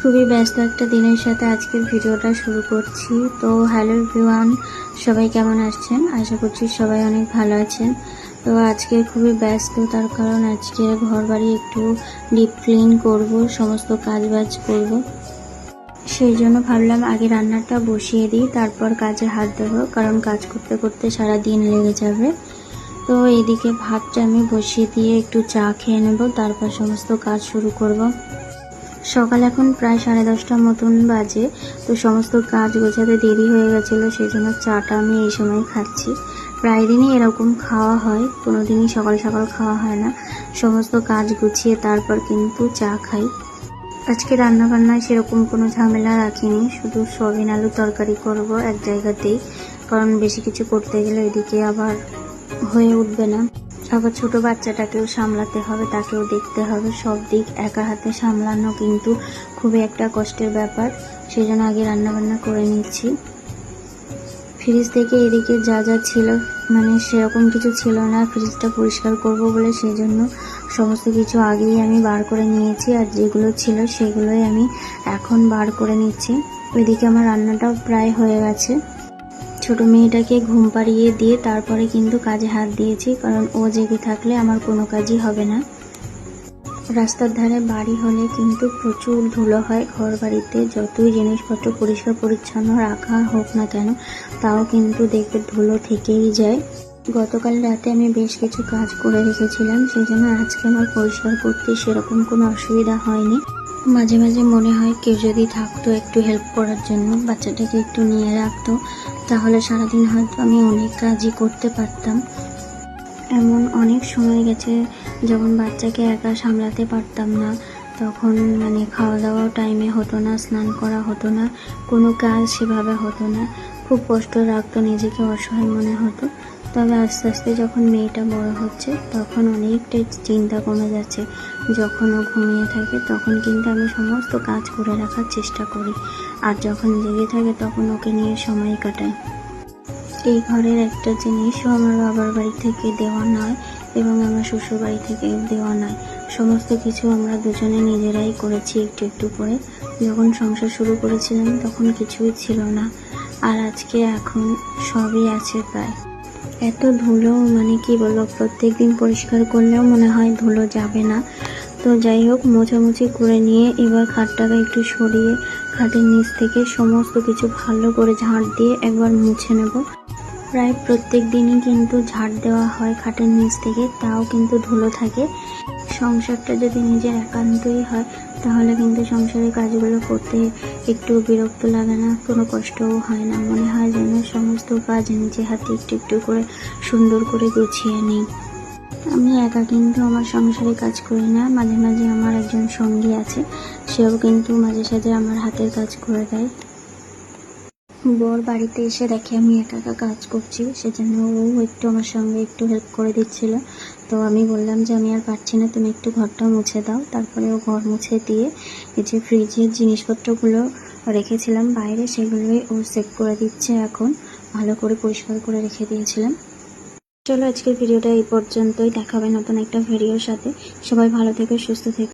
খুবই ব্যস্ত একটা দিনের সাথে আজকের ভিডিওটা শুরু করছি। তো হ্যালো এভরিওয়ান, সবাই কেমন আছেন? আশা করছি সবাই অনেক ভালো আছেন। তো আজকে খুবই ব্যস্ত, তার কারণ আজকে ঘর বাড়ি একটু ডিপ ক্লিন করব, সমস্ত কাজবাজ করব। সেই জন্য ভাবলাম আগে রান্নাটা বসিয়ে দিই, তারপর কাজে হাত দেবো, কারণ কাজ করতে করতে সারা দিন লেগে যাবে। তো এইদিকে ভাতটা আমি বসিয়ে দিয়ে একটু চা খেয়ে নেব, তারপর সমস্ত কাজ শুরু করব। সকাল এখন প্রায় 10:30টার মতন বাজে। তো সমস্ত কাজ গোছাতে দেরি হয়ে গেছিলো, সেই জন্য চাটা আমি এই সময় খাচ্ছি। প্রায় দিনই এরকম খাওয়া হয়, কোনো দিনই সকাল সকাল খাওয়া হয় না। সমস্ত কাজ গুছিয়ে তারপর কিন্তু চা খাই। আজকে রান্নাবান্নায় সেরকম কোনো ঝামেলা রাখিনি, শুধু সয়াবিন আলুর তরকারি করব এক জায়গাতেই, কারণ বেশি কিছু করতে গেলে এদিকে আবার হয়ে উঠবে না। আবার ছোট বাচ্চাটাকেও সামলাতে হবে, তাকেও দেখতে হবে, সব দিক একা হাতে সামলানো কিন্তু খুবই একটা কষ্টের ব্যাপার। সেই জন্য আগে রান্নাবান্না করে নিচ্ছি। ফ্রিজ থেকে এদিকে যা যা ছিল, সেরকম কিছু ছিল না। ফ্রিজটা পরিষ্কার করব বলে সেই জন্য সমস্ত কিছু আগেই আমি বার করে নিয়েছি, আর যেগুলো ছিল সেগুলোই আমি এখন বার করে নিচ্ছি। এদিকে আমার রান্নাটাও প্রায় হয়ে গেছে। ছোট মেয়েটাকে ঘুম পাড়িয়ে দিয়ে তারপরে কিন্তু কাজে হাত দিয়েছি, কারণ ও জেগে থাকলে আমার কোনো কাজই হবে না। রাস্তার ধারে বাড়ি হলে কিন্তু প্রচুর ধুলো হয়। ঘর বাড়িতে যতই জিনিসপত্র পরিষ্কার পরিচ্ছন্ন রাখা হোক না কেন, তাও কিন্তু দেখবে ধুলো থেকেই যায়। গতকাল রাতে আমি বেশ কিছু কাজ করে রেখেছিলাম, সেই জন্য আজকে আমার পরিষ্কার করতে সেরকম কোনো অসুবিধা হয়নি। মাঝে মাঝে মনে হয় কেউ যদি থাকতো একটু হেল্প করার জন্য, বাচ্চাটাকে একটু নিয়ে রাখতো, তাহলে সারাদিন হয়তো আমি অনেক কাজই করতে পারতাম। এমন অনেক সময় গেছে যখন বাচ্চাকে একা সামলাতে পারতাম না, তখন খাওয়া দাওয়াও টাইমে হতো না, স্নান করা হতো না, কোনো কাজ সেভাবে হতো না। খুব কষ্ট লাগতো, নিজেকে অসহায় মনে হতো। তবে আস্তে আস্তে যখন মেয়েটা বড় হচ্ছে, তখন অনেকটাই চিন্তা কমে যাচ্ছে। যখন ও ঘুমিয়ে থাকে তখন কিন্তু আমি সমস্ত কাজ করে রাখার চেষ্টা করি, আর যখন জেগে থাকে তখন ওকে নিয়ে সময় কাটাই। এই ঘরের একটা জিনিসও আমার বাবার বাড়ি থেকে দেওয়া নয় এবং আমার শ্বশুর বাড়ি থেকে দেওয়া নয়। সমস্ত কিছু আমরা দুজনে নিজেরাই করেছি একটু একটু করে। যখন সংসার শুরু করেছিলাম তখন কিছুই ছিল না, আর আজকে এখন সবই আছে প্রায়। এত ধুলো, কি বলবো, প্রত্যেক দিন পরিষ্কার করলেও মনে হয় ধুলো যাবে না। তো যাই হোক, মোছামুছি করে নিয়ে এবার খাটটাকে একটু সরিয়ে খাটের নিচ থেকে সমস্ত কিছু ভালো করে ঝাড় দিয়ে একবার মুছে নেব। প্রায় প্রত্যেক দিনই কিন্তু ঝাড় দেওয়া হয় খাটের নিচ থেকে, তাও কিন্তু ধুলো থাকে। সংসারটা যদি নিজের একান্তই হয়, তাহলে কিন্তু সংসারের কাজগুলো করতে একটু বিরক্ত লাগে না, কোনো কষ্টও হয় না। মনে হয় যেন সমস্ত কাজ নিজে হাতে একটু একটু করে সুন্দর করে গুছিয়ে নিই। আমি একা কিন্তু আমার সংসারে কাজ করি না, মাঝে মাঝে আমার একজন সঙ্গী আছে, সেও কিন্তু মাঝে সাঝে আমার হাতের কাজ করে দেয়। বর বাড়িতে এসে দেখে আমি একা একা কাজ করছি, সেজন্য ও একটু আমার সঙ্গে একটু হেল্প করে দিচ্ছিল। তো আমি বললাম যে আমি আর পারছি না, তুমি একটু ঘরটা মুছে দাও। তারপরে ও ঘর মুছে দিয়ে এই যে ফ্রিজের জিনিসপত্রগুলো রেখেছিলাম বাইরে, সেগুলোই ও সেট করে দিচ্ছে এখন। ভালো করে পরিষ্কার করে রেখে দিয়েছিলাম। চলো আজকের ভিডিওটা এই পর্যন্তই, দেখা হবে নতুন একটা ভিডিওর সাথে। সবাই ভালো থেকো, সুস্থ থেকো।